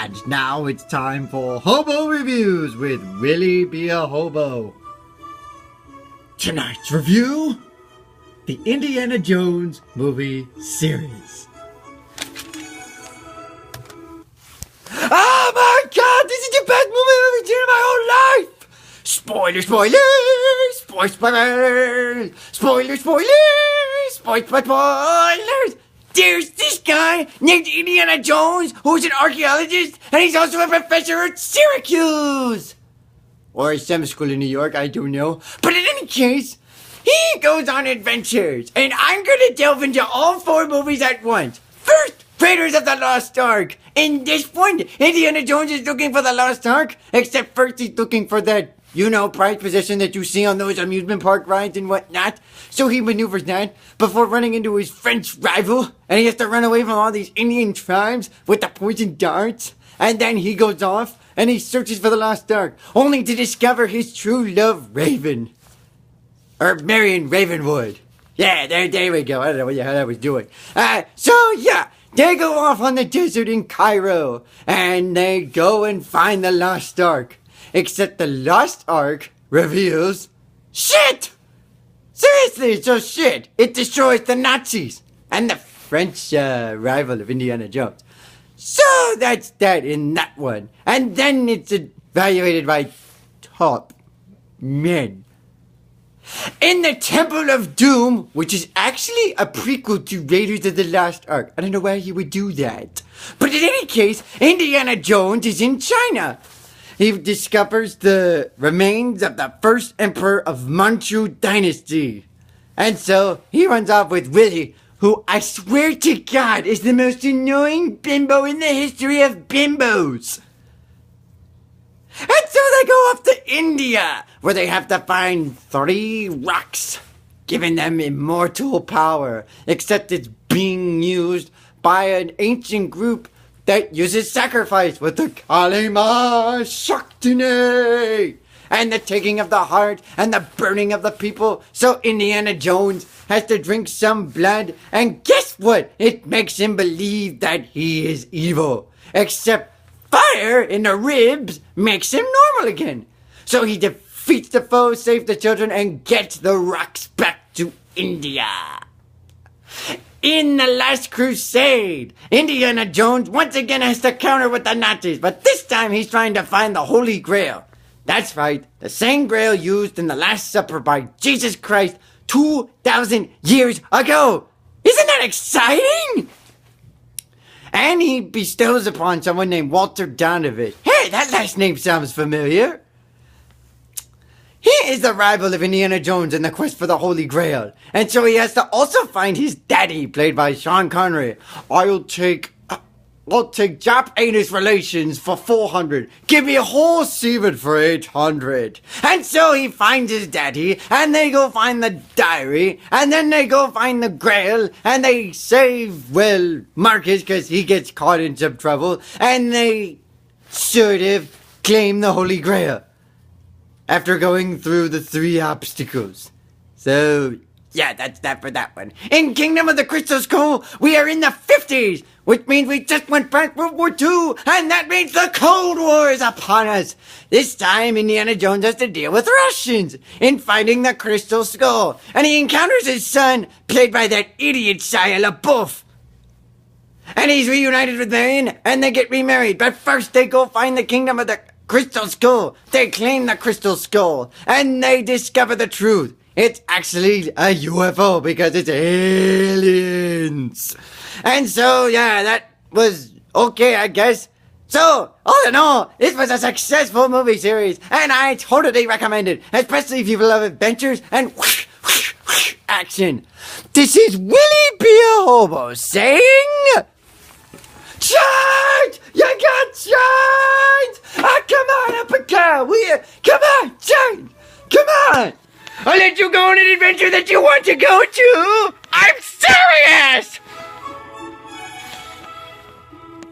And now it's time for Hobo Reviews with Willie B.A. Hobo. Tonight's review, the Indiana Jones movie series. Oh my god, this is the best movie I've ever seen in my whole life! Spoilers! Spoilers! There's this guy named Indiana Jones who's an archaeologist, and he's also a professor at Syracuse! Or some school in New York, I don't know. But in any case, he goes on adventures, and I'm gonna delve into all 4 movies at once. First, Raiders of the Lost Ark. In this point, Indiana Jones is looking for the Lost Ark, except first he's looking for that, prize possession that you see on those amusement park rides and whatnot. So he maneuvers that before running into his French rival, and he has to run away from all these Indian tribes with the poison darts. And then he goes off, and he searches for the Lost Ark, only to discover his true love, Raven. Or Marion Ravenwood. Yeah, there we go. I don't know what the hell I was doing. They go off on the desert in Cairo, and they go and find the Lost Ark. Except the Lost Ark reveals shit! Seriously, it's so shit. It destroys the Nazis and the French rival of Indiana Jones. So that's that in that one. And then it's evaluated by top men. In the Temple of Doom, which is actually a prequel to Raiders of the Lost Ark. I don't know why he would do that. But in any case, Indiana Jones is in China. He discovers the remains of the first emperor of Manchu dynasty. And so he runs off with Willie, who I swear to God is the most annoying bimbo in the history of bimbos. And so they go off to India, where they have to find 3 rocks, giving them immortal power, except it's being used by an ancient group that uses sacrifice with the Kalima Shaktini, and the taking of the heart and the burning of the people. So Indiana Jones has to drink some blood, and guess what? It makes him believe that he is evil, except fire in the ribs makes him normal again. So he defeats the foe, saves the children, and gets the rocks back to India. In The Last Crusade, Indiana Jones once again has to counter with the Nazis, but this time he's trying to find the Holy Grail. That's right, the same Grail used in the Last Supper by Jesus Christ 2,000 years ago. Isn't that exciting? And he bestows upon someone named Walter Donovan. Hey, that last name sounds familiar. He is the rival of Indiana Jones in the quest for the Holy Grail. And so he has to also find his daddy, played by Sean Connery. I'll take Jap anus relations for 400. Give me a whole semen for 800. And so he finds his daddy, and they go find the diary, and then they go find the Grail, and they save, Marcus, because he gets caught in some trouble, and they sort of claim the Holy Grail after going through the 3 obstacles. So, yeah, that's that for that one. In Kingdom of the Crystal Skull, we are in the 50s, which means we just went past World War II, and that means the Cold War is upon us. This time, Indiana Jones has to deal with Russians in finding the Crystal Skull, and he encounters his son, played by that idiot Shia LaBeouf. And he's reunited with Marion, and they get remarried, but first they go find the Kingdom of the Crystal Skull. They claim the Crystal Skull, and they discover the truth. It's actually a UFO because it's aliens. And so, yeah, that was okay, I guess. So, all in all, this was a successful movie series, and I totally recommend it, especially if you love adventures and action. This is Willie B.A. Hobo saying, charge! You got charge! Come on, up a car, will you? Come on, charge! Come on! I'll let you go on an adventure that you want to go to! I'm serious!